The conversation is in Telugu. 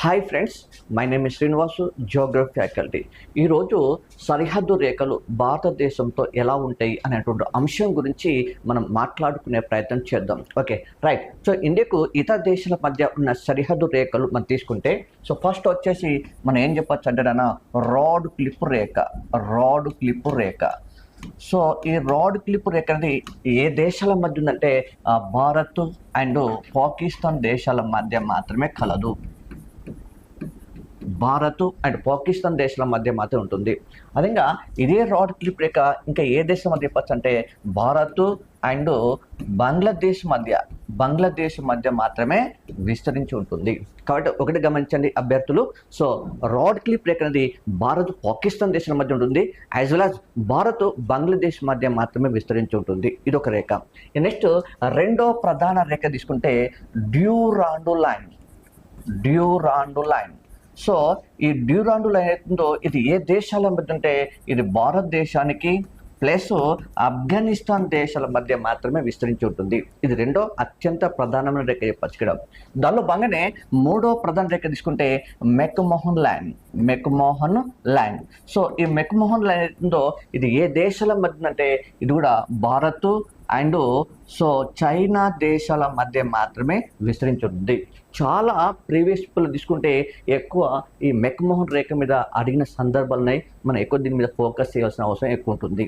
Hi friends, my name is Srinivasu, geography faculty. ఈరోజు సరిహద్దు రేఖలు భారతదేశంతో ఎలా ఉంటాయి అనేటువంటి అంశం గురించి మనం మాట్లాడుకునే ప్రయత్నం చేద్దాం. Okay, right. సో ఇండియాకు ఇతర దేశాల మధ్య ఉన్న సరిహద్దు రేఖలు మనం తీసుకుంటే, సో ఫస్ట్ వచ్చేసి మనం ఏం చెప్పచ్చు అంటే రాడ్ క్లిప్ రేఖ. రాడ్ క్లిప్ రేఖ. సో ఈ రాడ్ క్లిప్ రేఖ అనేది ఏ దేశాల మధ్య ఉందంటే భారత్ అండ్ పాకిస్తాన్ దేశాల మధ్య మాత్రమే కలదు. భారత్ అండ్ పాకిస్తాన్ దేశాల మధ్య మాత్రం ఉంటుంది. అదేగా ఇదే రాడ్ క్లిప్ రేఖ ఇంకా ఏ దేశం మధ్య చెప్పచ్చు అంటే భారత్ అండ్ బంగ్లాదేశ్ మధ్య మాత్రమే విస్తరించి ఉంటుంది. కాబట్టి ఒకటి గమనించండి అభ్యర్థులు. సో రాడ్ క్లిప్ రేఖ అనేది భారత్ పాకిస్తాన్ దేశాల మధ్య ఉంటుంది, as well as Bharat Bangladesh మధ్య మాత్రమే విస్తరించి ఉంటుంది. ఇది ఒక రేఖ. నెక్స్ట్ రెండో ప్రధాన రేఖ తీసుకుంటే డ్యూరాండు లైన్. సో ఈ డ్యూరాండు లైన్ అవుతుందో ఇది ఏ దేశాల మధ్య అంటే ఇది భారతదేశానికి ప్లస్ ఆఫ్ఘనిస్తాన్ దేశాల మధ్య మాత్రమే విస్తరించి ఉంటుంది. ఇది రెండో అత్యంత ప్రధానమైన రేఖ చెప్పచ్చు ఇక్కడ. దానిలో భాగంగానే మూడో ప్రధాన రేఖ తీసుకుంటే మెక్మోహన్ లైన్. సో ఈ మెక్మోహన్ లైన్ అవుతుందో ఇది ఏ దేశాల మధ్య అంటే ఇది కూడా భారత్ అండ్ సో చైనా దేశాల మధ్య మాత్రమే విస్తరించి ఉంటుంది. చాలా ప్రీవియస్ తీసుకుంటే ఎక్కువ ఈ మెక్మోహన్ రేఖ మీద అడిగిన సందర్భాలున్నాయి. మనం ఎక్కువ దీని మీద ఫోకస్ చేయాల్సిన అవసరం ఎక్కువ ఉంటుంది.